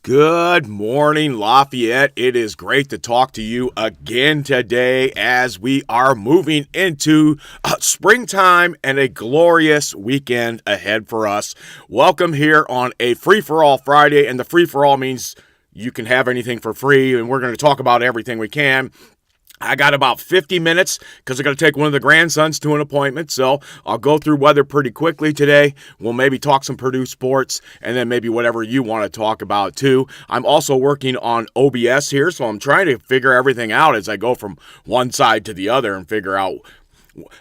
Good morning, Lafayette. It is great to talk to you again today as we are moving into springtime and a glorious weekend ahead for us. Welcome here on a free-for-all Friday, and the free-for-all means you can have anything for free, and we're going to talk about everything we can. I got about 50 minutes because I'm going to take one of the grandsons to an appointment, so I'll go through weather pretty quickly today. We'll maybe talk some Purdue sports and then maybe whatever you want to talk about too. I'm also working on OBS here, so I'm trying to figure everything out as I go from one side to the other and figure out.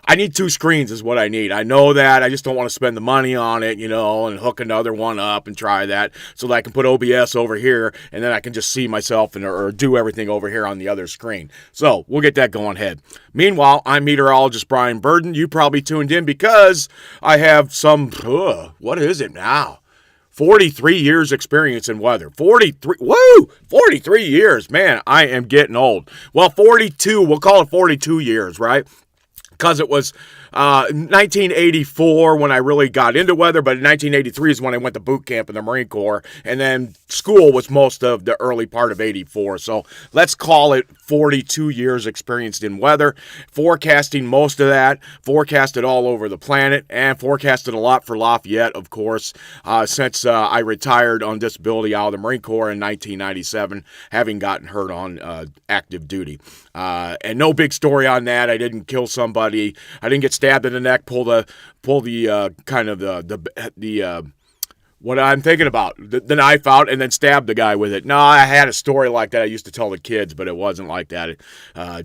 I need two screens is what I need. I know that. I just don't want to spend the money on it, and hook another one up and try that so that I can put OBS over here and then I can just see myself or do everything over here on the other screen. So we'll get that going ahead. Meanwhile, I'm Meteorologist Bryan Burden. You probably tuned in because I have some, what is it now? 43 years experience in weather. 43 years. Man, I am getting old. Well, 42, we'll call it 42 years, right? Because it was 1984 when I really got into weather, but in 1983 is when I went to boot camp in the Marine Corps, and then school was most of the early part of 84. So let's call it 42 years experienced in weather, forecasting most of that, forecasted all over the planet, and forecasted a lot for Lafayette, of course, since I retired on disability out of the Marine Corps in 1997, having gotten hurt on active duty. And no big story on that. I didn't kill somebody. I didn't get stabbed in the neck, pull the what I'm thinking about, the knife out and then stab the guy with it. No, I had a story like that I used to tell the kids, but it wasn't like that.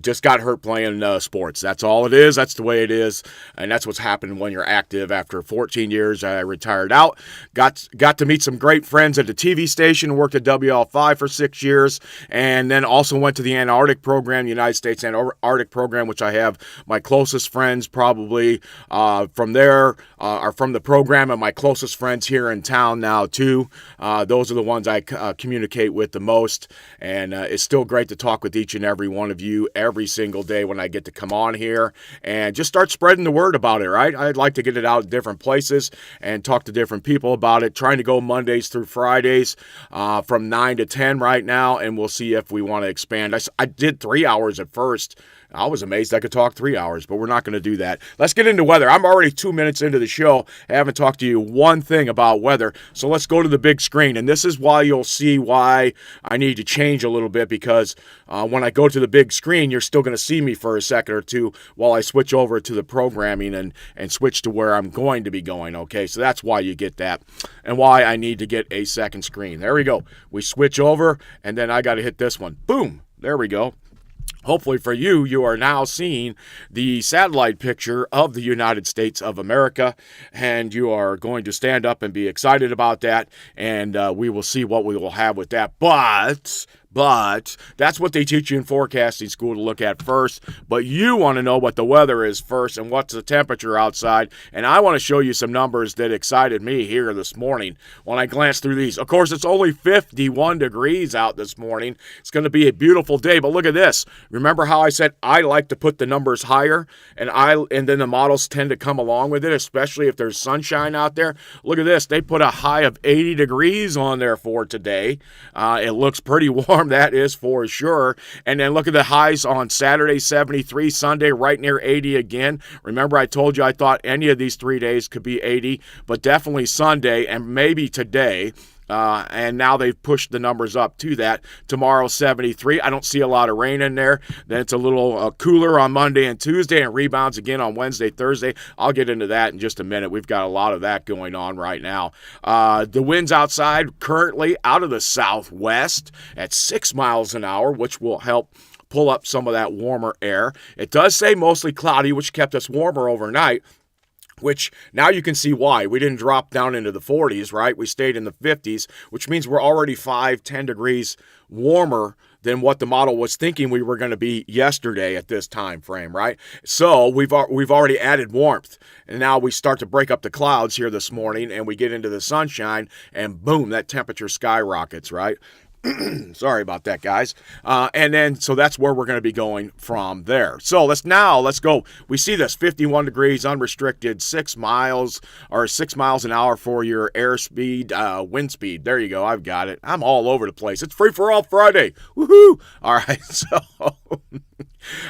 Just got hurt playing sports. That's all it is. That's the way it is. And that's what's happened when you're active. After 14 years, I retired out. Got to meet some great friends at the TV station, worked at WL5 for 6 years, and then also went to the Antarctic program, United States Antarctic program, which I have my closest friends probably from there are from the program, and my closest friends here in town now too. Those are the ones I communicate with the most, and it's still great to talk with each and every one of you every single day when I get to come on here and just start spreading the word about it, right? I'd like to get it out in different places and talk to different people about it, trying to go Mondays through Fridays from 9 to 10 right now, and we'll see if we want to expand. I did 3 hours at first. I was amazed I could talk 3 hours, but we're not going to do that. Let's get into weather. I'm already 2 minutes into the show. I haven't talked to you one thing about weather, so let's go to the big screen. And this is why you'll see why I need to change a little bit, because when I go to the big screen, you're still going to see me for a second or two while I switch over to the programming and switch to where I'm going to be going, okay? So that's why you get that and why I need to get a second screen. There we go. We switch over, and then I got to hit this one. Boom. There we go. Hopefully for you, you are now seeing the satellite picture of the United States of America, and you are going to stand up and be excited about that, and we will see what we will have with that. But that's what they teach you in forecasting school to look at first. But you want to know what the weather is first and what's the temperature outside. And I want to show you some numbers that excited me here this morning when I glanced through these. Of course, it's only 51 degrees out this morning. It's going to be a beautiful day. But look at this. Remember how I said I like to put the numbers higher? And then the models tend to come along with it, especially if there's sunshine out there. Look at this. They put a high of 80 degrees on there for today. It looks pretty warm. That is for sure. And then look at the highs on Saturday, 73, Sunday, right near 80 again. Remember, I told you I thought any of these 3 days could be 80, but definitely Sunday and maybe today. And now they've pushed the numbers up to that. Tomorrow, 73. I don't see a lot of rain in there. Then it's a little cooler on Monday and Tuesday and rebounds again on Wednesday, Thursday. I'll get into that in just a minute. We've got a lot of that going on right now. The winds outside currently out of the southwest at 6 miles an hour, which will help pull up some of that warmer air. It does say mostly cloudy, which kept us warmer overnight, which now you can see why. We didn't drop down into the 40s, right? We stayed in the 50s, which means we're already 5-10 degrees warmer than what the model was thinking we were going to be yesterday at this time frame, right? So we've already added warmth, and now we start to break up the clouds here this morning, and we get into the sunshine, and boom, that temperature skyrockets, right? Sorry about that, guys. And then, so that's where we're going to be going from there. So let's go. We see this 51 degrees, unrestricted, 6 miles an hour for your airspeed, wind speed. There you go. I've got it. I'm all over the place. It's free for all Friday. Woohoo! All right. So,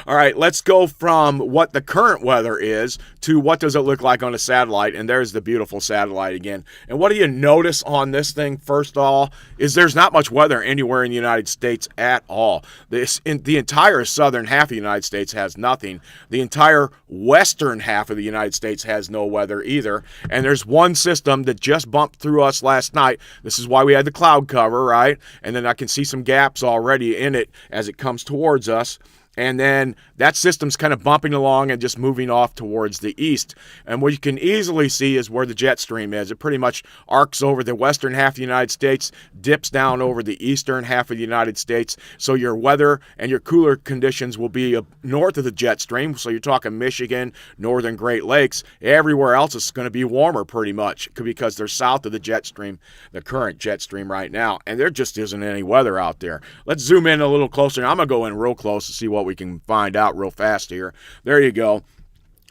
all right, let's go from what the current weather is to what does it look like on a satellite. And there's the beautiful satellite again. And what do you notice on this thing, first of all, is there's not much weather anywhere in the United States at all. The entire southern half of the United States has nothing. The entire western half of the United States has no weather either. And there's one system that just bumped through us last night. This is why we had the cloud cover, right? And then I can see some gaps already in it as it comes towards us. And then that system's kind of bumping along and just moving off towards the east. And what you can easily see is where the jet stream is. It pretty much arcs over the western half of the United States, dips down over the eastern half of the United States. So your weather and your cooler conditions will be north of the jet stream. So you're talking Michigan, northern Great Lakes. Everywhere else is going to be warmer pretty much because they're south of the jet stream, the current jet stream right now. And there just isn't any weather out there. Let's zoom in a little closer. I'm going to go in real close to see what we can find out real fast here. There you go.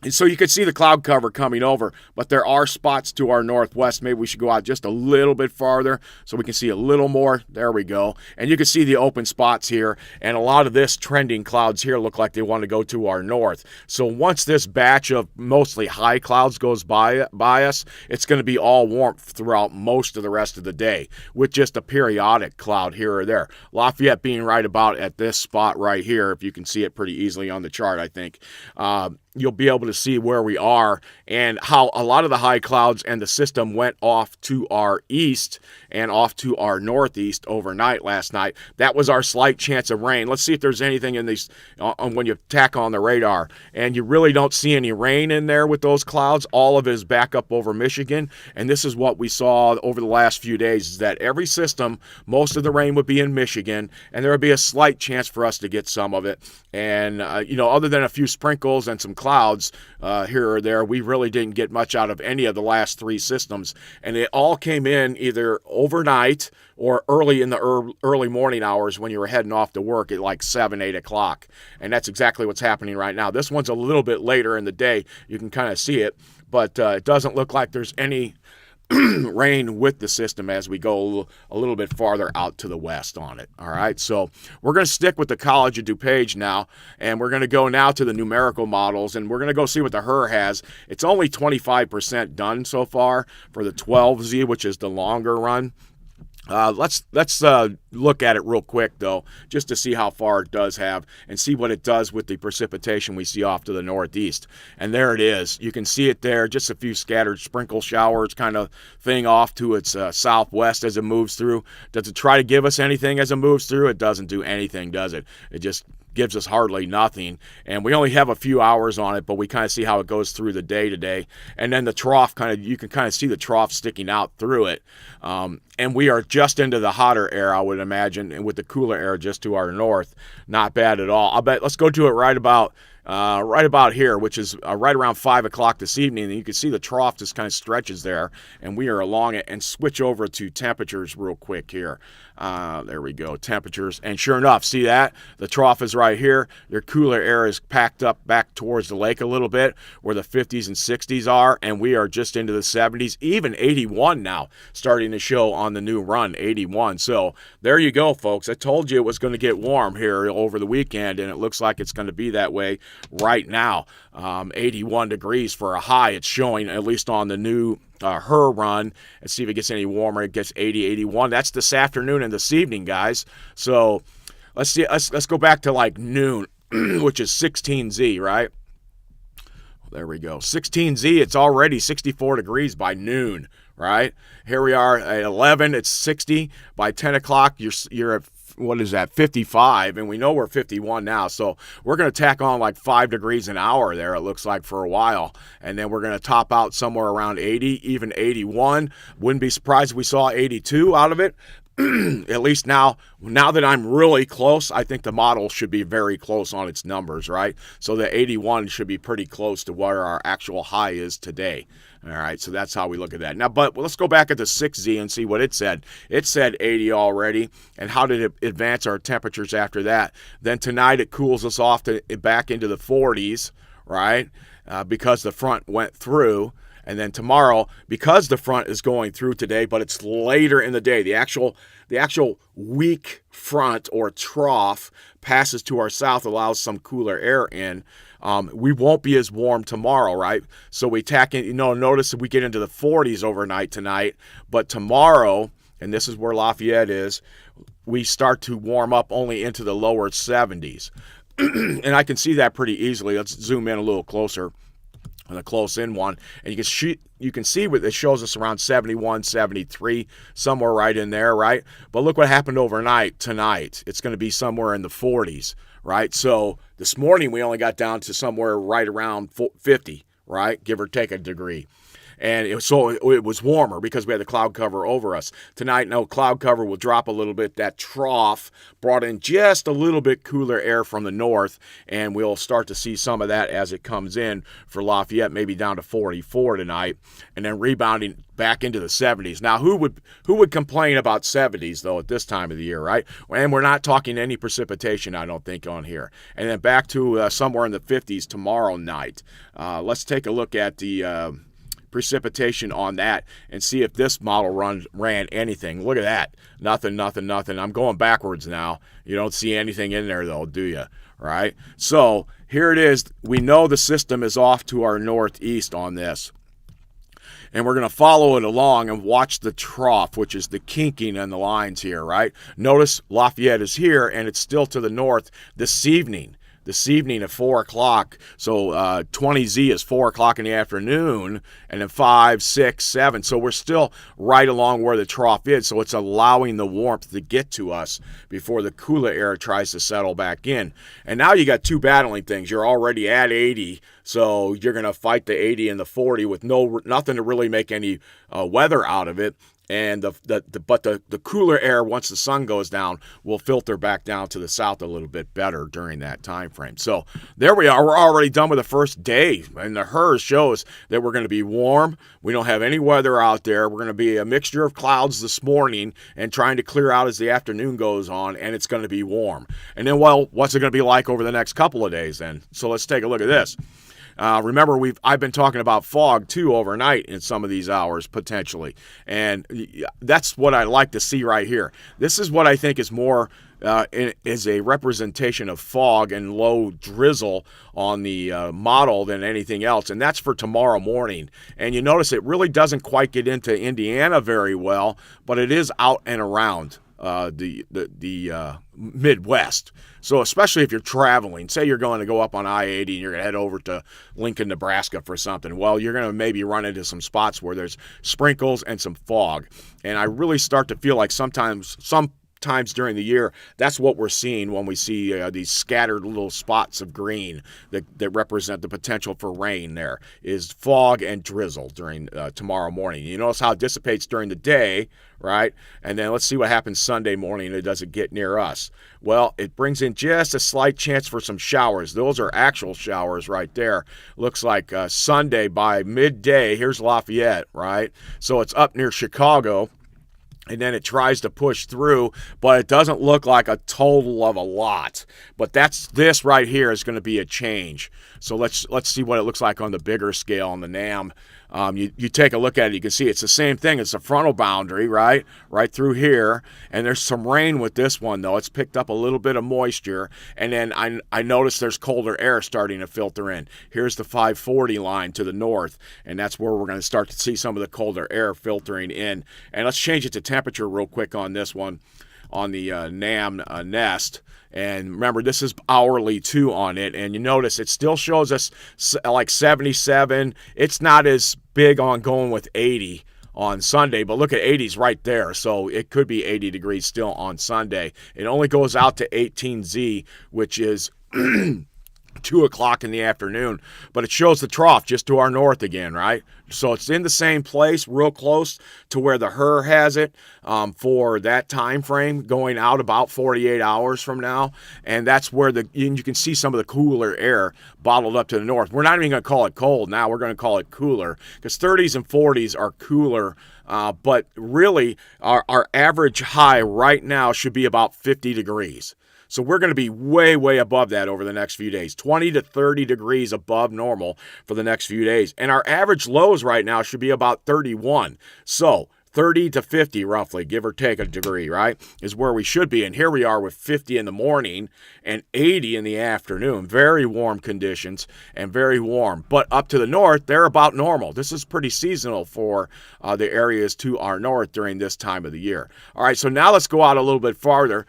And so you can see the cloud cover coming over, but there are spots to our northwest. Maybe we should go out just a little bit farther so we can see a little more. There we go. And you can see the open spots here, and a lot of this trending clouds here look like they want to go to our north. So once this batch of mostly high clouds goes by us, it's going to be all warmth throughout most of the rest of the day with just a periodic cloud here or there. Lafayette being right about at this spot right here, if you can see it pretty easily on the chart, I think. You'll be able to see where we are and how a lot of the high clouds and the system went off to our east and off to our northeast overnight last night. That was our slight chance of rain. Let's see if there's anything in these when you tack on the radar. And you really don't see any rain in there with those clouds. All of it is back up over Michigan. And this is what we saw over the last few days, is that every system, most of the rain would be in Michigan, and there would be a slight chance for us to get some of it. And, other than a few sprinkles and some clouds here or there, we really didn't get much out of any of the last three systems. And it all came in either overnight or early in the early morning hours when you were heading off to work at like 7, 8 o'clock. And that's exactly what's happening right now. This one's a little bit later in the day. You can kind of see it, but it doesn't look like there's any rain with the system as we go a little bit farther out to the west on it. All right, so we're going to stick with the College of DuPage now, and we're going to go now to the numerical models, and we're going to go see what the HER has. It's only 25% done so far for the 12Z, which is the longer run. Let's look at it real quick, though, just to see how far it does have and see what it does with the precipitation we see off to the northeast. And there it is. You can see it there, just a few scattered sprinkle showers kind of thing off to its southwest as it moves through. Does it try to give us anything as it moves through? It doesn't do anything, does it? It just gives us hardly nothing, and we only have a few hours on it, but we kind of see how it goes through the day today. And then the trough, you can kind of see the trough sticking out through it, and we are just into the hotter air, I would imagine, and with the cooler air just to our north. Not bad at all. I'll bet let's go to it right about here, which is right around 5 o'clock this evening, and you can see the trough just kind of stretches there, and we are along it. And switch over to temperatures real quick here. There we go, temperatures, and sure enough, see that? The trough is right here. Your cooler air is packed up back towards the lake a little bit, where the 50s and 60s are, and we are just into the 70s, even 81 now, starting to show on the new run, 81. So there you go, folks. I told you it was going to get warm here over the weekend, and it looks like it's going to be that way right now. 81 degrees for a high. It's showing, at least on the new HER run. Let's see if it gets any warmer. It gets 80, 81. That's this afternoon and this evening, guys. So let's see. Let's go back to like noon, which is 16Z, right? There we go. 16Z. It's already 64 degrees by noon, right? Here we are at 11. It's 60. By 10 o'clock, you're at, what is that, 55, and we know we're 51 now, so we're going to tack on like 5 degrees an hour there, it looks like, for a while, and then we're going to top out somewhere around 80, even 81. Wouldn't be surprised if we saw 82 out of it. At least now that I'm really close, I think the model should be very close on its numbers, right? So the 81 should be pretty close to where our actual high is today. All right, so that's how we look at that. Now, but let's go back at the 6Z and see what it said. It said 80 already, and how did it advance our temperatures after that? Then tonight it cools us off back into the 40s, right, because the front went through. And then tomorrow, because the front is going through today, but it's later in the day, the actual weak front or trough passes to our south, allows some cooler air in. We won't be as warm tomorrow, right? So we tack in, notice that we get into the 40s overnight tonight, but tomorrow, and this is where Lafayette is, we start to warm up only into the lower 70s. And I can see that pretty easily. Let's zoom in a little closer. On the close-in one, and you can see what it shows us around 71, 73, somewhere right in there, right? But look what happened overnight tonight. It's going to be somewhere in the 40s, right? So this morning we only got down to somewhere right around 50, right? Give or take a degree. And it was warmer because we had the cloud cover over us. Tonight, no, cloud cover will drop a little bit. That trough brought in just a little bit cooler air from the north, and we'll start to see some of that as it comes in for Lafayette, maybe down to 44 tonight, and then rebounding back into the 70s. Now, who would complain about 70s, though, at this time of the year, right? And we're not talking any precipitation, I don't think, on here. And then back to somewhere in the 50s tomorrow night. Let's take a look at the precipitation on that and see if this model ran anything. Look at that. Nothing. I'm going backwards now. You don't see anything in there, though, do you? Right? So here it is. We know the system is off to our northeast on this. And we're going to follow it along and watch the trough, which is the kinking in the lines here, right? Notice Lafayette is here, and it's still to the north this evening at 4 o'clock. So 20Z is 4 o'clock in the afternoon, and then 5, 6, 7. So we're still right along where the trough is. So it's allowing the warmth to get to us before the cooler air tries to settle back in. And now you got two battling things. You're already at 80, so you're going to fight the 80 and the 40 with nothing to really make any weather out of it. And the cooler air, once the sun goes down, will filter back down to the south a little bit better during that time frame. So there we are. We're already done with the first day, and the HERS shows that we're going to be warm. We don't have any weather out there. We're going to be a mixture of clouds this morning and trying to clear out as the afternoon goes on, and it's going to be warm. And then, well, what's it going to be like over the next couple of days then? So let's take a look at this. Remember, I've been talking about fog, too, overnight in some of these hours, potentially. And that's what I like to see right here. This is what I think is more is a representation of fog and low drizzle on the model than anything else. And that's for tomorrow morning. And you notice it really doesn't quite get into Indiana very well, but it is out and around the Midwest. So especially if you're traveling, say you're going to go up on I-80 and you're going to head over to Lincoln, Nebraska for something, well, you're going to maybe run into some spots where there's sprinkles and some fog. And I really start to feel like sometimes during the year, that's what we're seeing when we see these scattered little spots of green that represent the potential for rain. There is fog and drizzle during tomorrow morning. You notice how it dissipates during the day, right? And then let's see what happens Sunday morning. It doesn't get near us. Well, it brings in just a slight chance for some showers. Those are actual showers right there. Looks like Sunday by midday. Here's Lafayette, right? So it's up near Chicago. And then it tries to push through, but it doesn't look like a total of a lot. But this right here is going to be a change. So let's see what it looks like on the bigger scale on the NAM. You take a look at it, you can see it's the same thing. It's a frontal boundary, right through here. And there's some rain with this one, though. It's picked up a little bit of moisture. And then I notice there's colder air starting to filter in. Here's the 540 line to the north, and that's where we're going to start to see some of the colder air filtering in. And let's change it to temperature real quick on this one, on the NAM Nest. And remember, this is hourly too on it. And you notice it still shows us like 77. It's not as big on going with 80 on Sunday, but look at 80's right there. So it could be 80 degrees still on Sunday. It only goes out to 18Z, which is 2 o'clock in the afternoon, but it shows the trough just to our north again, right? So it's in the same place, real close to where the HRRR has it for that time frame, going out about 48 hours from now. And that's where you can see some of the cooler air bottled up to the north. We're not even going to call it cold now. We're going to call it cooler, because 30s and 40s are cooler. But really, our average high right now should be about 50 degrees. So we're going to be way, way above that over the next few days, 20 to 30 degrees above normal for the next few days. And our average lows right now should be about 31. So 30 to 50 roughly, give or take a degree, right, is where we should be. And here we are with 50 in the morning and 80 in the afternoon. Very warm conditions and very warm. But up to the north, they're about normal. This is pretty seasonal for the areas to our north during this time of the year. All right, so now let's go out a little bit farther.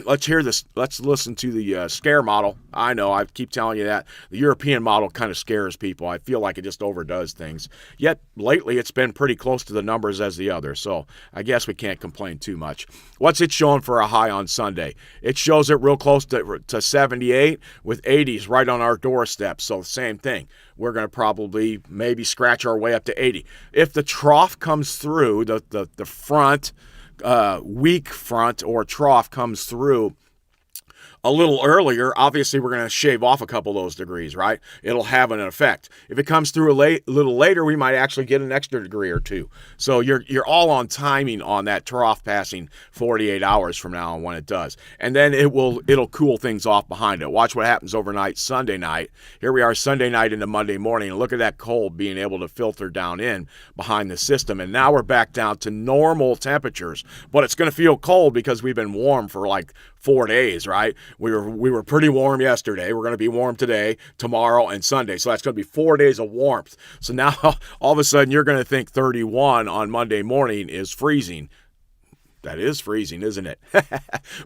Let's hear this. Let's listen to the scare model. I know, I keep telling you that. The European model kind of scares people. I feel like it just overdoes things. Yet, lately, it's been pretty close to the numbers as the other, so I guess we can't complain too much. What's it showing for a high on Sunday? It shows it real close to 78 with 80s right on our doorstep, so same thing. We're going to probably maybe scratch our way up to 80. If the trough comes through, the front, weak front or trough comes through a little earlier, obviously we're going to shave off a couple of those degrees, right? It'll have an effect. If it comes through a little later, we might actually get an extra degree or two. So you're all on timing on that trough passing 48 hours from now on when it does. And then it'll cool things off behind it. Watch what happens overnight, Sunday night. Here we are Sunday night into Monday morning. And look at that cold being able to filter down in behind the system. And now we're back down to normal temperatures. But it's going to feel cold because we've been warm for like 4 days, right? We were pretty warm yesterday. We're going to be warm today, tomorrow, and Sunday. So that's going to be 4 days of warmth. So now all of a sudden you're going to think 31 on Monday morning is freezing. That is freezing, isn't it?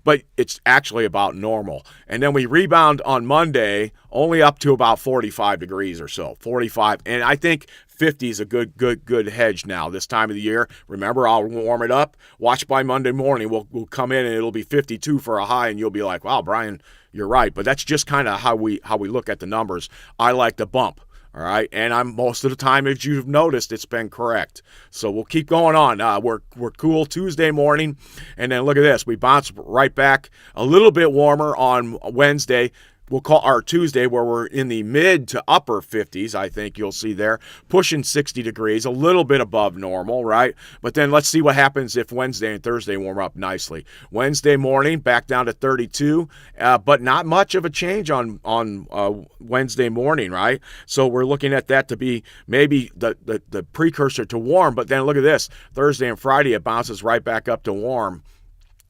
But it's actually about normal. And then we rebound on Monday only up to about 45 degrees or so, 45. And I think 50 is a good hedge now this time of the year. Remember, I'll warm it up. Watch by Monday morning. We'll come in and it'll be 52 for a high, and you'll be like, wow, Brian, you're right. But that's just kind of how we look at the numbers. I like the bump. All right, and I'm most of the time, as you've noticed, it's been correct. So we'll keep going on. We're cool Tuesday morning, and then look at this. We bounce right back a little bit warmer on Wednesday. We'll call our Tuesday, where we're in the mid to upper 50s, I think you'll see there, pushing 60 degrees, a little bit above normal, right? But then let's see what happens if Wednesday and Thursday warm up nicely. Wednesday morning, back down to 32, but not much of a change on Wednesday morning, right? So we're looking at that to be maybe the precursor to warm, but then look at this. Thursday and Friday, it bounces right back up to warm.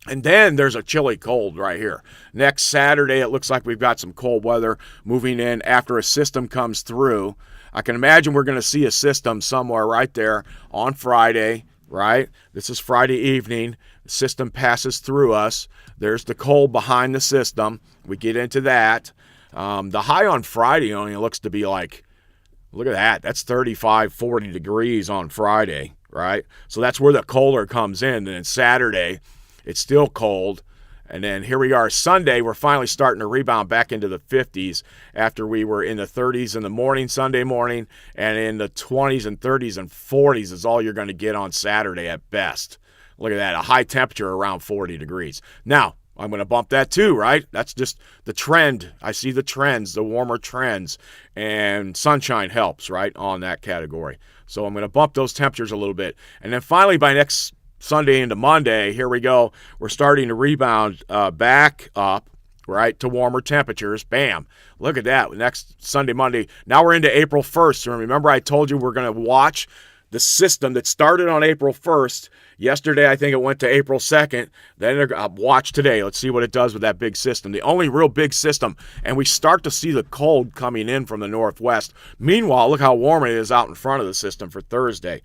And then there's a chilly cold right here. Next Saturday, it looks like we've got some cold weather moving in after a system comes through. I can imagine we're going to see a system somewhere right there on Friday, right? This is Friday evening. The system passes through us. There's the cold behind the system. We get into that. The high on Friday only looks to be like, look at that. That's 35, 40 degrees on Friday, right? So that's where the colder comes in. And then Saturday, it's still cold. And then here we are Sunday. We're finally starting to rebound back into the 50s after we were in the 30s in the morning, Sunday morning, and in the 20s and 30s and 40s is all you're going to get on Saturday at best. Look at that, a high temperature around 40 degrees. Now, I'm going to bump that too, right? That's just the trend. I see the trends, the warmer trends, and sunshine helps, right, on that category. So I'm going to bump those temperatures a little bit. And then finally by next Sunday into Monday, here we go. We're starting to rebound back up, right, to warmer temperatures. Bam. Look at that. Next Sunday, Monday. Now we're into April 1st. And remember I told you we're going to watch the system that started on April 1st. Yesterday, I think it went to April 2nd. Then watch today. Let's see what it does with that big system. The only real big system. And we start to see the cold coming in from the northwest. Meanwhile, look how warm it is out in front of the system for Thursday.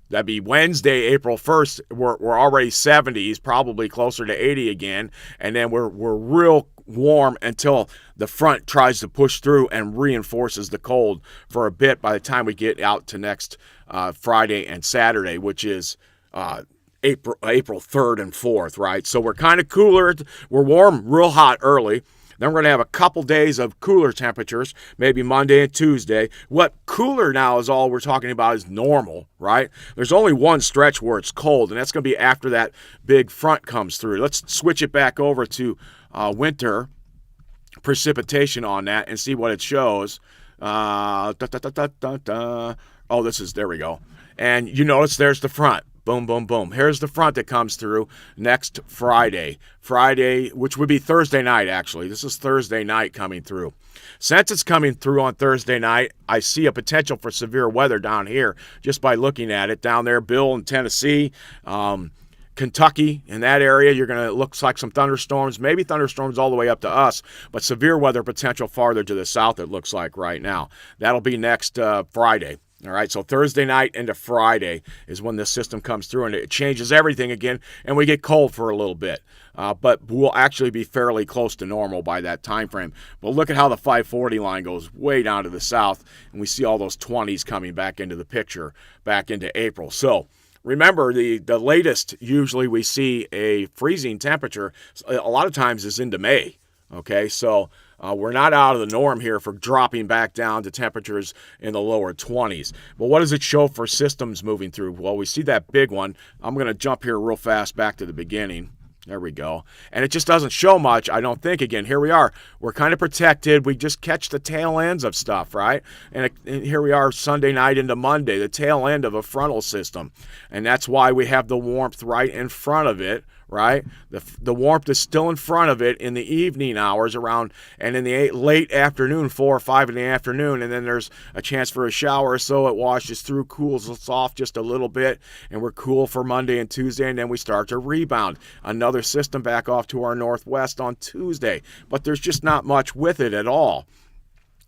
That'd be Wednesday, April 1st. We're already 70s, probably closer to 80 again. And then we're real warm until the front tries to push through and reinforces the cold for a bit by the time we get out to next Friday and Saturday, which is April 3rd and 4th, right? So we're kind of cooler. We're warm, real hot early. Then we're going to have a couple days of cooler temperatures, maybe Monday and Tuesday. What cooler now is all we're talking about is normal, right? There's only one stretch where it's cold, and that's going to be after that big front comes through. Let's switch it back over to winter precipitation on that and see what it shows. Oh, there we go. And you notice there's the front. Boom, boom, boom. Here's the front that comes through next Friday. Friday, which would be Thursday night, actually. This is Thursday night coming through. Since it's coming through on Thursday night, I see a potential for severe weather down here just by looking at it. Down there, Bill in Tennessee, Kentucky, in that area, looks like some thunderstorms, maybe thunderstorms all the way up to us, but severe weather potential farther to the south, it looks like right now. That'll be next Friday. All right, so Thursday night into Friday is when this system comes through, and it changes everything again, and we get cold for a little bit. But we'll actually be fairly close to normal by that time frame. But look at how the 540 line goes way down to the south, and we see all those 20s coming back into the picture, back into April. So remember, the latest usually we see a freezing temperature a lot of times is into May. Okay, so we're not out of the norm here for dropping back down to temperatures in the lower 20s. But what does it show for systems moving through? Well, we see that big one. I'm going to jump here real fast back to the beginning. There we go. And it just doesn't show much, I don't think. Again, here we are. We're kind of protected. We just catch the tail ends of stuff, right? And here we are Sunday night into Monday, the tail end of a frontal system. And that's why we have the warmth right in front of it, right? The warmth is still in front of it in the evening hours around, and in the late afternoon, 4 or 5 in the afternoon, and then there's a chance for a shower, so it washes through, cools us off just a little bit, and we're cool for Monday and Tuesday, and then we start to rebound. Another system back off to our northwest on Tuesday, but there's just not much with it at all.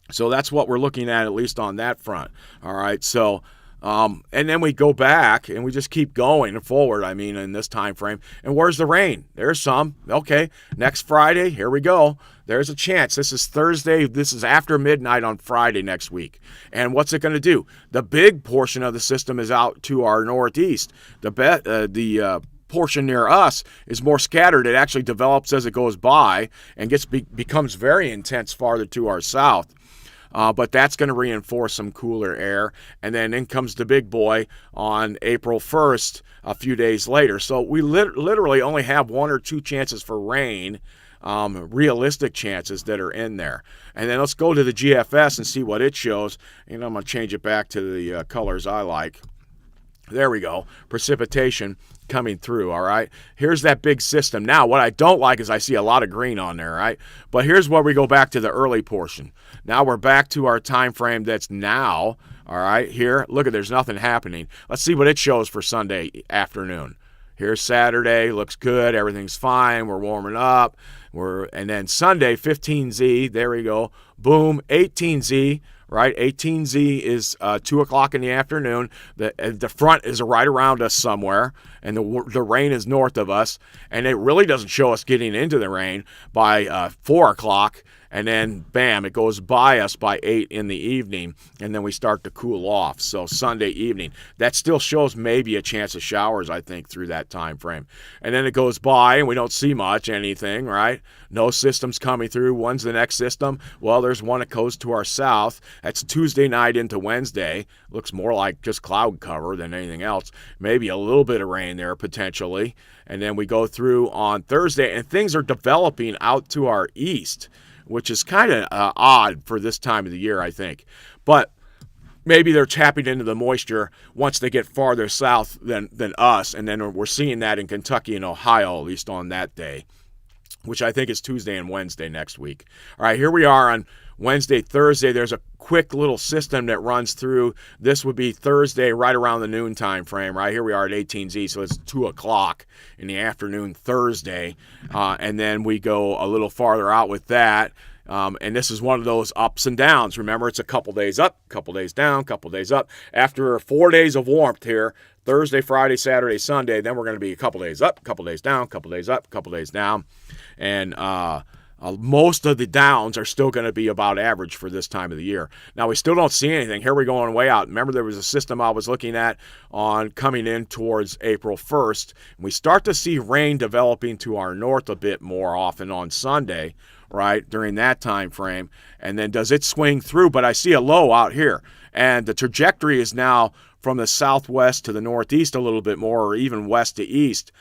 So that's what we're looking at least on that front. All right, so and then we go back and we just keep going forward, in this time frame. And where's the rain? There's some. Okay, next Friday, here we go. There's a chance. This is Thursday. This is after midnight on Friday next week. And what's it going to do? The big portion of the system is out to our northeast. The portion near us is more scattered. It actually develops as it goes by and becomes very intense farther to our south. But that's going to reinforce some cooler air. And then in comes the big boy on April 1st, a few days later. So we literally only have 1 or 2 chances for rain, realistic chances that are in there. And then let's go to the GFS and see what it shows. And I'm going to change it back to the colors I like. There we go. Precipitation coming through, all right? Here's that big system. Now, what I don't like is I see a lot of green on there, right? But here's where we go back to the early portion. Now we're back to our time frame that's now, all right? Here, look at, there's nothing happening. Let's see what it shows for Sunday afternoon. Here's Saturday, looks good, everything's fine, we're warming up. And then Sunday, 15Z, there we go. Boom, 18Z. Right, 18Z is 2 o'clock in the afternoon. The front is right around us somewhere, and the rain is north of us. And it really doesn't show us getting into the rain by 4 o'clock. And then, bam, it goes by us by 8 in the evening, and then we start to cool off. So Sunday evening. That still shows maybe a chance of showers, I think, through that time frame. And then it goes by, and we don't see anything, right? No systems coming through. When's the next system? Well, there's one that goes to our south. That's Tuesday night into Wednesday. Looks more like just cloud cover than anything else. Maybe a little bit of rain there, potentially. And then we go through on Thursday, and things are developing out to our east, which is kind of odd for this time of the year, I think. But maybe they're tapping into the moisture once they get farther south than us, and then we're seeing that in Kentucky and Ohio, at least on that day, which I think is Tuesday and Wednesday next week. All right, here we are on Wednesday, Thursday. There's a quick little system that runs through. This would be Thursday right around the noon time frame. Right here we are at 18Z, so it's 2 o'clock in the afternoon Thursday. And then we go a little farther out with that. And this is one of those ups and downs. Remember, it's a couple days up, couple days down, couple days up. After 4 days of warmth here, Thursday, Friday, Saturday, Sunday, then we're going to be a couple days up, couple days down, couple days up, couple days down. And Most of the downs are still going to be about average for this time of the year. Now, we still don't see anything. Here we're going way out. Remember, there was a system I was looking at on coming in towards April 1st. And we start to see rain developing to our north a bit more often on Sunday, right, during that time frame. And then does it swing through? But I see a low out here. And the trajectory is now from the southwest to the northeast a little bit more, or even west to east.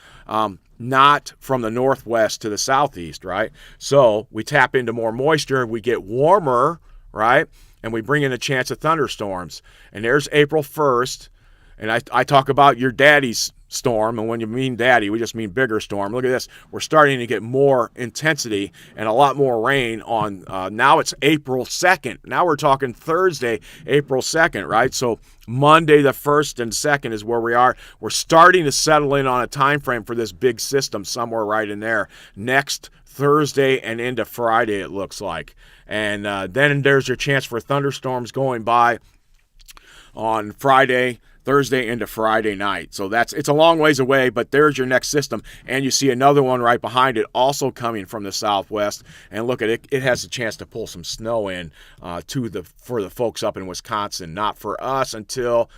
Not from the northwest to the southeast, right? So we tap into more moisture, we get warmer, right? And we bring in a chance of thunderstorms. And there's April 1st, and I talk about your daddy's storm, and when you mean daddy, we just mean bigger storm. Look at this. We're starting to get more intensity and a lot more rain on, now it's April 2nd. Now we're talking Thursday, April 2nd, right? So Monday the 1st and 2nd is where we are. We're starting to settle in on a time frame for this big system somewhere right in there. Next Thursday and into Friday, it looks like. And then there's your chance for thunderstorms going by on Friday, Thursday into Friday night. So it's a long ways away, but there's your next system. And you see another one right behind it also coming from the southwest. And look at it, it has a chance to pull some snow in for the folks up in Wisconsin. Not for us until,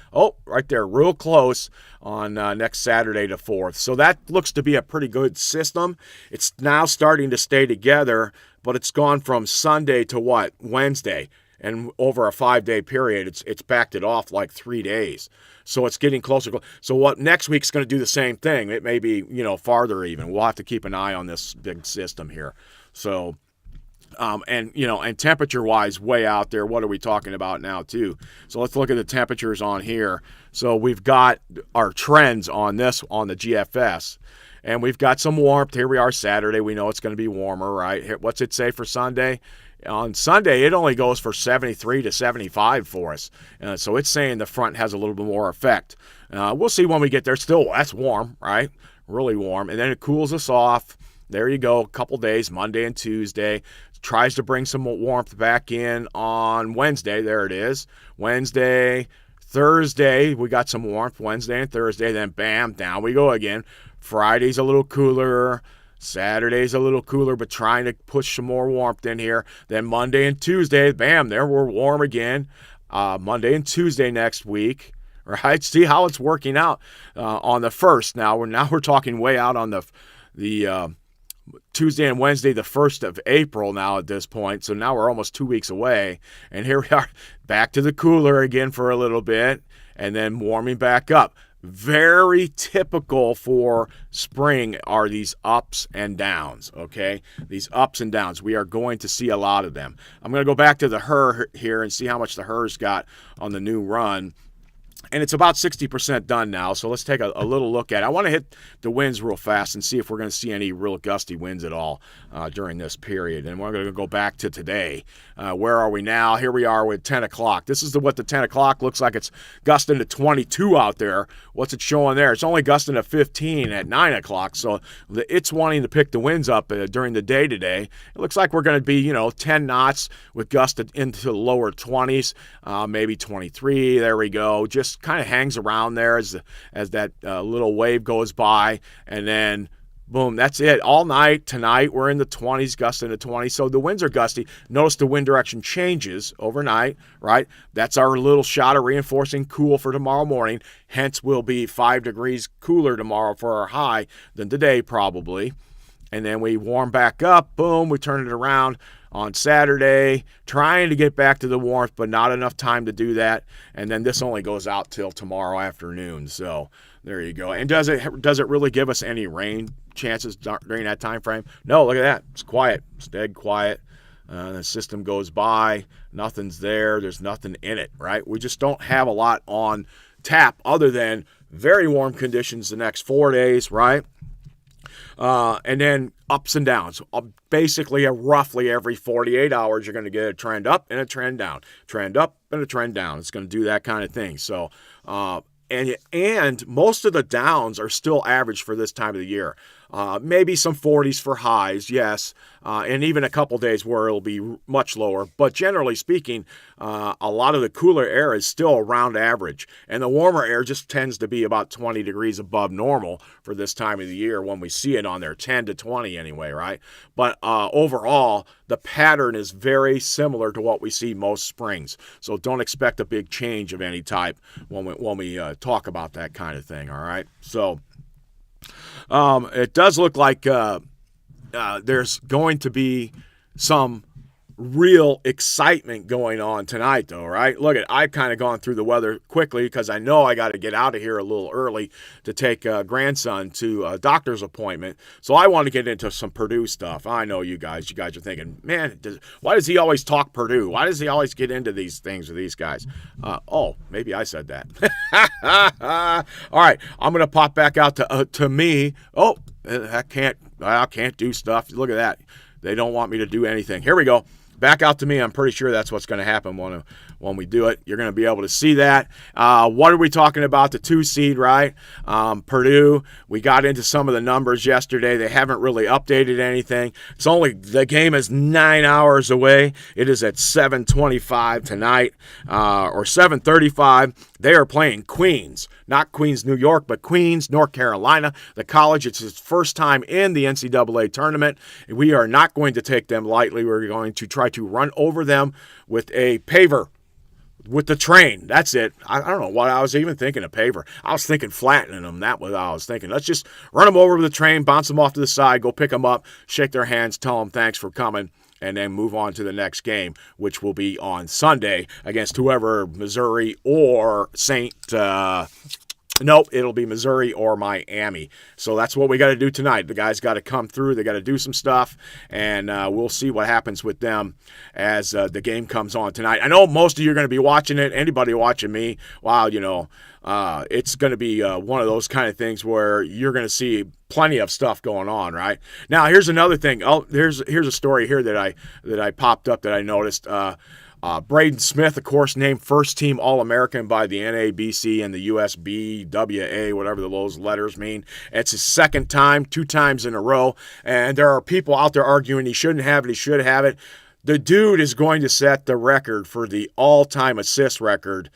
right there, real close on next Saturday the 4th. So that looks to be a pretty good system. It's now starting to stay together, but it's gone from Sunday to what? Wednesday. And over a 5-day period, it's backed it off like 3 days. So it's getting closer. So what next week's going to do the same thing. It may be, farther even. We'll have to keep an eye on this big system here. So, and temperature-wise, way out there, what are we talking about now, too? So let's look at the temperatures on here. So we've got our trends on this, on the GFS. And we've got some warmth. Here we are Saturday. We know it's going to be warmer, right? What's it say for Sunday? On Sunday, it only goes for 73 to 75 for us. So it's saying the front has a little bit more effect. We'll see when we get there. Still, that's warm, right? Really warm. And then it cools us off. There you go, a couple days, Monday and Tuesday. Tries to bring some warmth back in on Wednesday. There it is. Wednesday, Thursday, we got some warmth. Wednesday and Thursday. Then, bam, down we go again. Friday's a little cooler. Saturday's a little cooler, but trying to push some more warmth in here. Then Monday and Tuesday, bam, there we're warm again. Monday and Tuesday next week, right? See how it's working out on the 1st. Now we're talking way out on the Tuesday and Wednesday, the 1st of April now at this point. So now we're almost 2 weeks away. And here we are back to the cooler again for a little bit and then warming back up. Very typical for spring are these ups and downs, okay? These ups and downs. We are going to see a lot of them. I'm going to go back to the HER here and see how much the HER's got on the new run. And it's about 60% done now, so let's take a little look at it. I want to hit the winds real fast and see if we're going to see any real gusty winds at all during this period. And we're going to go back to today. Where are we now? Here we are with 10 o'clock. This is what the 10 o'clock looks like. It's gusting to 22 out there. What's it showing there? It's only gusting to 15 at 9 o'clock, so it's wanting to pick the winds up during the day today. It looks like we're going to be, 10 knots with gusted into the lower 20s, maybe 23. There we go. Just kind of hangs around there as that little wave goes by, and then boom, that's it. All night tonight we're in the 20s, gusting to 20. So the winds are gusty. Notice the wind direction changes overnight, right? That's our little shot of reinforcing cool for tomorrow morning. Hence we'll be 5 degrees cooler tomorrow for our high than today probably. And then we warm back up, boom, we turn it around on Saturday, trying to get back to the warmth, but not enough time to do that. And then this only goes out till tomorrow afternoon. So there you go. And does it really give us any rain chances during that time frame? No, look at that. It's quiet. It's dead quiet. The system goes by. Nothing's there. There's nothing in it, right? We just don't have a lot on tap other than very warm conditions the next 4 days, right? And then ups and downs. Basically, roughly every 48 hours, you're going to get a trend up and a trend down. Trend up and a trend down. It's going to do that kind of thing. So, and most of the downs are still average for this time of the year. Maybe some 40s for highs, yes, and even a couple days where it'll be much lower. But generally speaking, a lot of the cooler air is still around average, and the warmer air just tends to be about 20 degrees above normal for this time of the year when we see it on there, 10 to 20 anyway, right? But overall, the pattern is very similar to what we see most springs. So don't expect a big change of any type when we talk about that kind of thing, all right? So it does look like there's going to be some real excitement going on tonight, though, right? Look, I've kind of gone through the weather quickly because I know I got to get out of here a little early to take grandson to a doctor's appointment. So I want to get into some Purdue stuff. I know you guys are thinking, man, why does he always talk Purdue? Why does he always get into these things with these guys? Maybe I said that. All right, I'm going to pop back out to me. Oh, I can't do stuff. Look at that. They don't want me to do anything. Here we go. Back out to me. I'm pretty sure that's what's going to happen when we do it. You're going to be able to see that. What are we talking about? The 2 seed, right? Purdue. We got into some of the numbers yesterday. They haven't really updated anything. The game is 9 hours away. It is at 7:25 tonight, or 7:35. They are playing Queens. Not Queens, New York, but Queens, North Carolina, the college. It's its first time in the NCAA tournament. We are not going to take them lightly. We're going to try to run over them with a paver, with the train. That's it. I don't know what I was even thinking of paver. I was thinking flattening them. That's what I was thinking. Let's just run them over with the train, bounce them off to the side, go pick them up, shake their hands, tell them thanks for coming, and then move on to the next game, which will be on Sunday against whoever, Missouri or it'll be Missouri or Miami. So that's what we got to do tonight. The guys got to come through. They got to do some stuff, and we'll see what happens with them as the game comes on tonight. I know most of you are going to be watching it. Anybody watching me, wow, it's going to be one of those kind of things where you're going to see plenty of stuff going on, right? Now, here's another thing. Here's a story here that I popped up that I noticed. Braden Smith, of course, named first-team All-American by the NABC and the USBWA, whatever those letters mean. It's his second time, 2 times in a row, and there are people out there arguing he shouldn't have it, he should have it. The dude is going to set the record for the all-time assist record,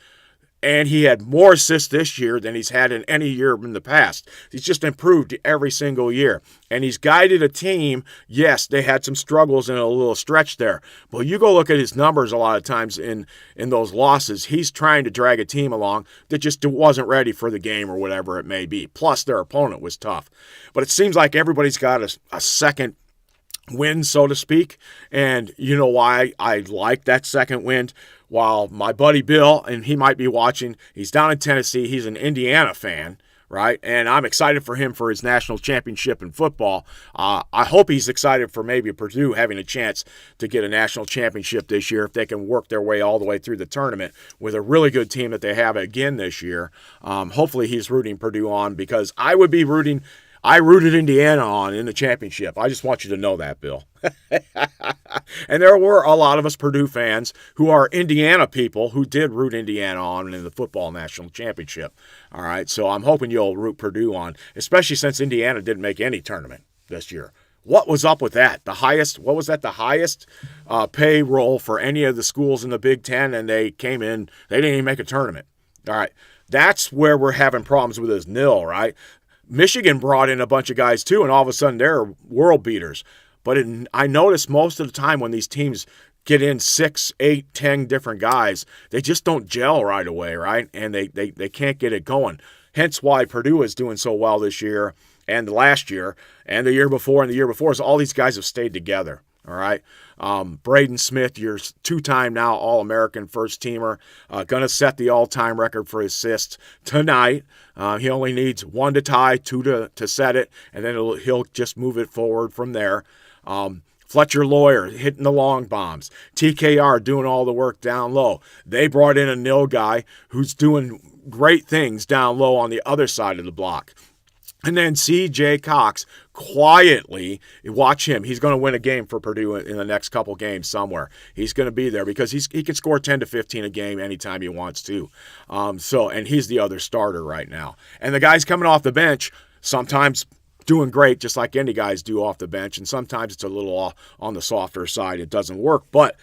and he had more assists this year than he's had in any year in the past. He's just improved every single year. And he's guided a team. Yes, they had some struggles and a little stretch there. But you go look at his numbers a lot of times in those losses. He's trying to drag a team along that just wasn't ready for the game or whatever it may be. Plus, their opponent was tough. But it seems like everybody's got a second win, so to speak. And you know why I like that second win? While my buddy Bill, and he might be watching, he's down in Tennessee. He's an Indiana fan, right? And I'm excited for him for his national championship in football. I hope he's excited for maybe Purdue having a chance to get a national championship this year if they can work their way all the way through the tournament with a really good team that they have again this year. Hopefully he's rooting Purdue on because I rooted Indiana on in the championship. I just want you to know that, Bill. And there were a lot of us Purdue fans who are Indiana people who did root Indiana on in the football national championship. All right, so I'm hoping you'll root Purdue on, especially since Indiana didn't make any tournament this year. What was up with that? The highest payroll for any of the schools in the Big Ten, and they came in, they didn't even make a tournament. All right, that's where we're having problems with this nil, right? Michigan brought in a bunch of guys too, and all of a sudden they're world beaters. But I notice most of the time when these teams get in 6, 8, 10 different guys, they just don't gel right away, right? And they can't get it going. Hence why Purdue is doing so well this year and last year and the year before is all these guys have stayed together. All right. Braden Smith, your 2-time now All-American first-teamer, going to set the all-time record for assists tonight. He only needs 1 to tie, 2 to set it, and then he'll just move it forward from there. Fletcher Lawyer hitting the long bombs. TKR doing all the work down low. They brought in a nil guy who's doing great things down low on the other side of the block. And then C.J. Cox, quietly, watch him. He's going to win a game for Purdue in the next couple games somewhere. He's going to be there because he can score 10 to 15 a game anytime he wants to. And he's the other starter right now. And the guys coming off the bench, sometimes doing great, just like any guys do off the bench. And sometimes it's a little on the softer side. It doesn't work. But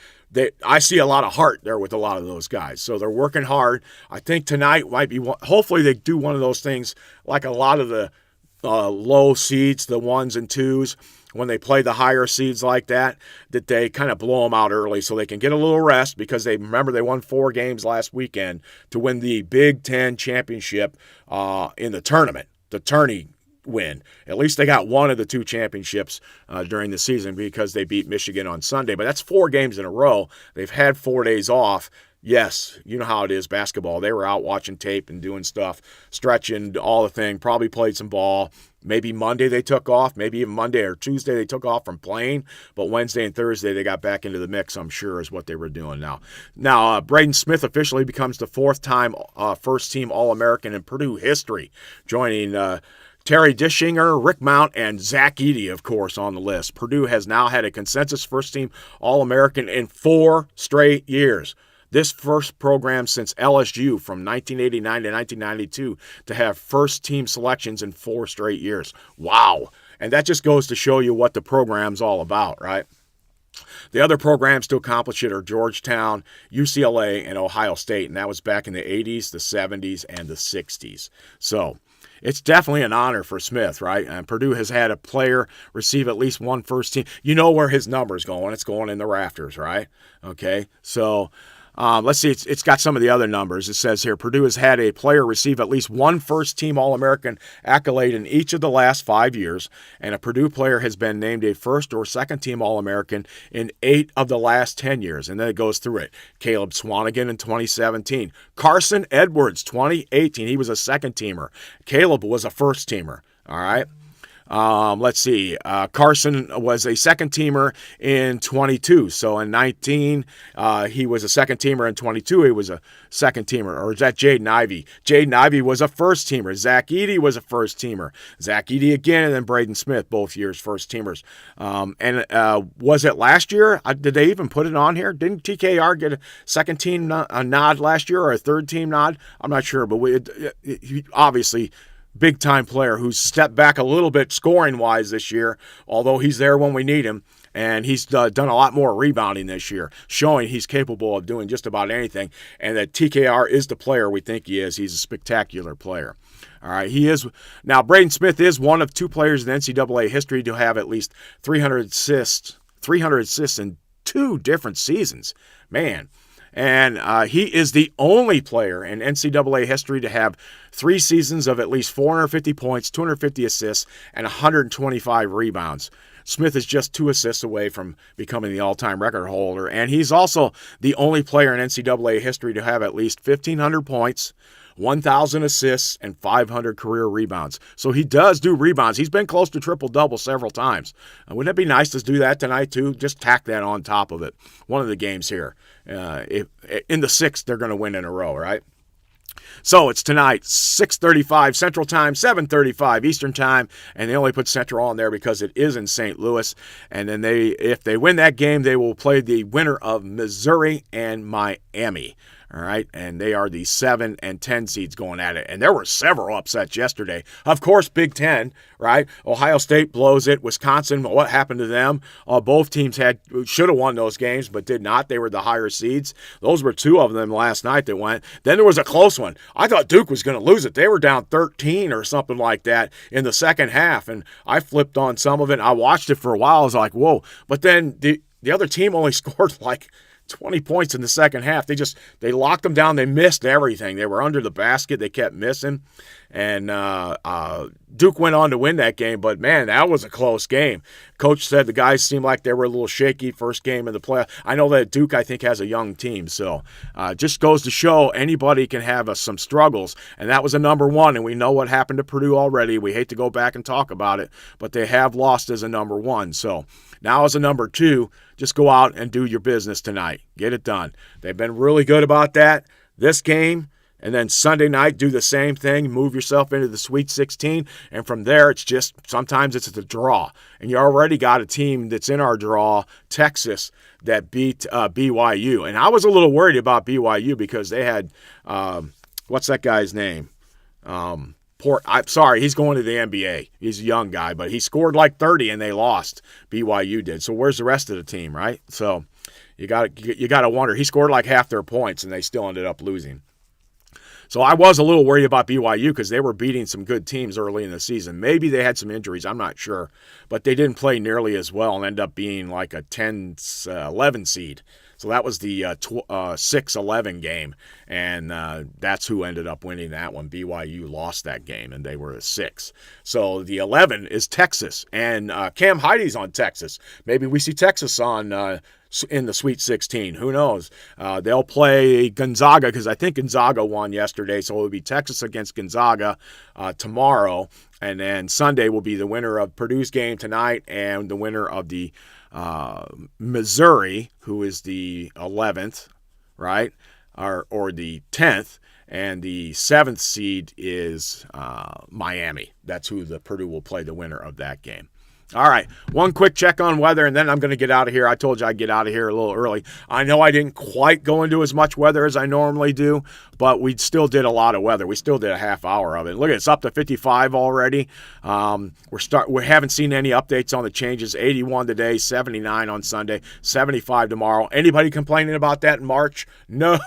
I see a lot of heart there with a lot of those guys. So they're working hard. I think tonight might be hopefully they do one of those things like a lot of the low seeds, the 1s and 2s, when they play the higher seeds like that they kind of blow them out early so they can get a little rest, because they won 4 games last weekend to win the Big Ten championship in the tournament, the tourney win. At least they got one of the 2 championships during the season, because they beat Michigan on Sunday. But that's 4 games in a row. They've had 4 days off. Yes, you know how it is, basketball. They were out watching tape and doing stuff, stretching, all the thing, probably played some ball. Maybe Monday they took off. Maybe even Monday or Tuesday they took off from playing. But Wednesday and Thursday they got back into the mix, I'm sure, is what they were doing now. Now, Braden Smith officially becomes the 4th-time first-team All-American in Purdue history, joining Terry Dischinger, Rick Mount, and Zach Edey, of course, on the list. Purdue has now had a consensus first-team All-American in 4 straight years. This first program since LSU from 1989 to 1992 to have first-team selections in 4 straight years. Wow. And that just goes to show you what the program's all about, right? The other programs to accomplish it are Georgetown, UCLA, and Ohio State, and that was back in the 80s, the 70s, and the 60s. So it's definitely an honor for Smith, right? And Purdue has had a player receive at least one first team. You know where his number's going. It's going in the rafters, right? Okay, so let's see. It's got some of the other numbers. It says here, Purdue has had a player receive at least one first-team All-American accolade in each of the last 5 years, and a Purdue player has been named a first- or second-team All-American in 8 of the last 10 years. And then it goes through it. Caleb Swanigan in 2017. Carson Edwards, 2018. He was a second-teamer. Caleb was a first-teamer. All right. Let's see. Carson was a second-teamer in 22. So in 19, he was a second-teamer. In 22, he was a second-teamer. Or is that Jaden Ivey? Jaden Ivey was a first-teamer. Zach Edey was a first-teamer. Zach Edey again, and then Braden Smith, both years first-teamers. Was it last year? Did they even put it on here? Didn't TKR get a second-team nod last year, or a third-team nod? I'm not sure, but he obviously big-time player who's stepped back a little bit scoring-wise this year, although he's there when we need him, and he's done a lot more rebounding this year, showing he's capable of doing just about anything, and that TKR is the player we think he is. He's a spectacular player. All right, he is. Now, Braden Smith is one of 2 players in NCAA history to have at least 300 assists in 2 different seasons. Man. And he is the only player in NCAA history to have 3 seasons of at least 450 points, 250 assists, and 125 rebounds. Smith is just 2 assists away from becoming the all-time record holder, and he's also the only player in NCAA history to have at least 1,500 points, 1,000 assists, and 500 career rebounds. So he does do rebounds. He's been close to triple-double several times. Wouldn't it be nice to do that tonight, too? Just tack that on top of it. One of the games here. If in the 6th, they're going to win in a row, right? So it's tonight, 6:35 Central Time, 7:35 Eastern Time, and they only put Central on there because it is in St. Louis. And then if they win that game, they will play the winner of Missouri and Miami. All right, and they are the 7 and 10 seeds going at it. And there were several upsets yesterday. Of course, Big Ten, right? Ohio State blows it. Wisconsin, what happened to them? Both teams should have won those games, but did not. They were the higher seeds. Those were 2 of them last night that went. Then there was a close one. I thought Duke was going to lose it. They were down 13 or something like that in the second half, and I flipped on some of it. I watched it for a while. I was like, whoa. But then the other team only scored like 20 points in the second half. They locked them down. They missed everything. They were under the basket. They kept missing. And Duke went on to win that game, but man, that was a close game. Coach said the guys seemed like they were a little shaky first game of the playoff. I know that Duke, I think, has a young team, so just goes to show anybody can have some struggles, and that was a number 1, and we know what happened to Purdue already. We hate to go back and talk about it, but they have lost as a number 1, so now as a number 2, just go out and do your business tonight. Get it done. They've been really good about that. This game, and then Sunday night, do the same thing. Move yourself into the Sweet 16. And from there, it's just sometimes it's the draw. And you already got a team that's in our draw, Texas, that beat BYU. And I was a little worried about BYU because they had, what's that guy's name? I'm sorry, he's going to the NBA. He's a young guy, but he scored like 30 and they lost. BYU did. So where's the rest of the team, right? So you got to wonder. He scored like half their points and they still ended up losing. So I was a little worried about BYU because they were beating some good teams early in the season. Maybe they had some injuries, I'm not sure. But they didn't play nearly as well and end up being like a 10-11 seed. So that was the 6-11 game, and that's who ended up winning that one. BYU lost that game, and they were a 6. So the 11 is Texas, and Cam Heidi's on Texas. Maybe we see Texas on in the Sweet 16. Who knows? They'll play Gonzaga because I think Gonzaga won yesterday, so it'll be Texas against Gonzaga tomorrow, and then Sunday will be the winner of Purdue's game tonight and the winner of the Missouri, who is the 11th, right, or the 10th, and the 7th seed is Miami. That's who the Purdue will play, the winner of that game. All right, one quick check on weather, and then I'm going to get out of here. I told you I'd get out of here a little early. I know I didn't quite go into as much weather as I normally do, but we still did a lot of weather. We still did a half hour of it. Look, it's up to 55 already. We haven't seen any updates on the changes. 81 today, 79 on Sunday, 75 tomorrow. Anybody complaining about that in March? No.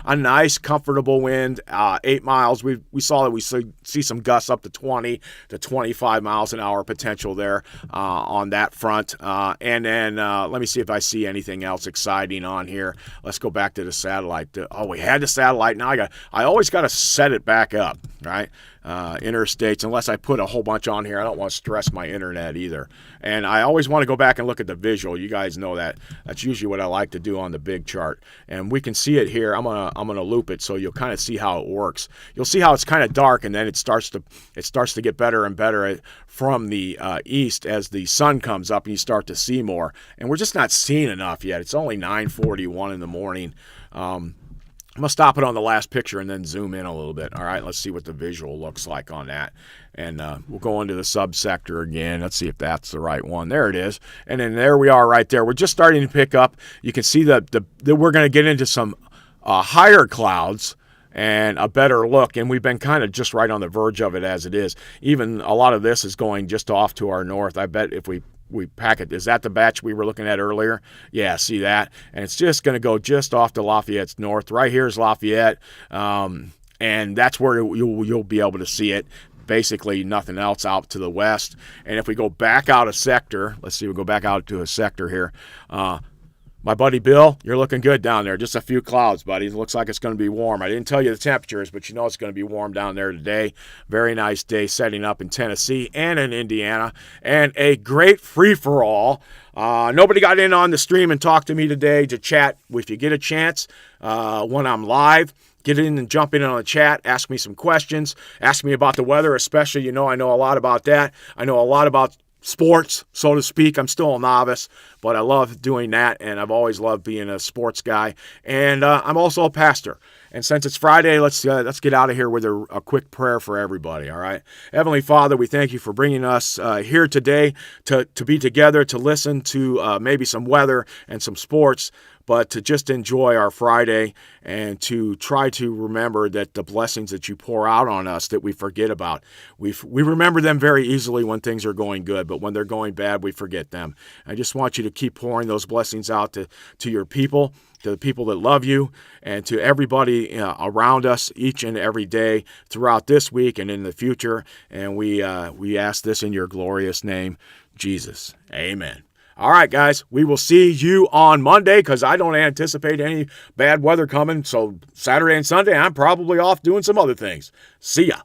A nice, comfortable wind, 8 miles. We saw that we see some gusts up to 20 to 25 miles an hour potential there on that front. And then let me see if I see anything else exciting on here. Let's go back to the satellite. We had the satellite. Now I always got to set it back up, right? Interstates, unless I put a whole bunch on here. I don't want to stress my internet either. And I always want to go back and look at the visual. You guys know that. That's usually what I like to do on the big chart. And we can see it here. I'm gonna loop it so you'll kind of see how it works. You'll see how it's kind of dark, and then it starts to get better and better from the east as the sun comes up and you start to see more. And we're just not seeing enough yet. It's only 9:41 in the morning. I'm going to stop it on the last picture and then zoom in a little bit. All right, let's see what the visual looks like on that. And we'll go into the subsector again. Let's see if that's the right one. There it is. And then there we are right there. We're just starting to pick up. You can see that we're going to get into some higher clouds and a better look. And we've been kind of just right on the verge of it as it is. Even a lot of this is going just off to our north. I bet if we pack it. Is that the batch we were looking at earlier? Yeah, see that? And it's just going to go just off to Lafayette's north. Right here is Lafayette, and that's where you'll be able to see it. Basically nothing else out to the west. And if we go back out a sector, let's see, we'll go back out to a sector here. My buddy Bill, you're looking good down there. Just a few clouds, buddy. It looks like it's going to be warm. I didn't tell you the temperatures, but you know it's going to be warm down there today. Very nice day setting up in Tennessee and in Indiana. And a great free-for-all. Nobody got in on the stream and talked to me today to chat. If you get a chance when I'm live, get in and jump in on the chat. Ask me some questions. Ask me about the weather, especially. I know a lot about that. I know a lot about sports, so to speak. I'm still a novice, but I love doing that, and I've always loved being a sports guy. And I'm also a pastor. And since it's Friday, let's get out of here with a quick prayer for everybody, all right? Heavenly Father, we thank you for bringing us here today to be together, to listen to maybe some weather and some sports, but to just enjoy our Friday and to try to remember that the blessings that you pour out on us that we forget about. We remember them very easily when things are going good, but when they're going bad, we forget them. I just want you to keep pouring those blessings out to your people, to the people that love you, and to everybody around us each and every day throughout this week and in the future. And we ask this in your glorious name, Jesus. Amen. All right, guys, we will see you on Monday because I don't anticipate any bad weather coming. So Saturday and Sunday, I'm probably off doing some other things. See ya.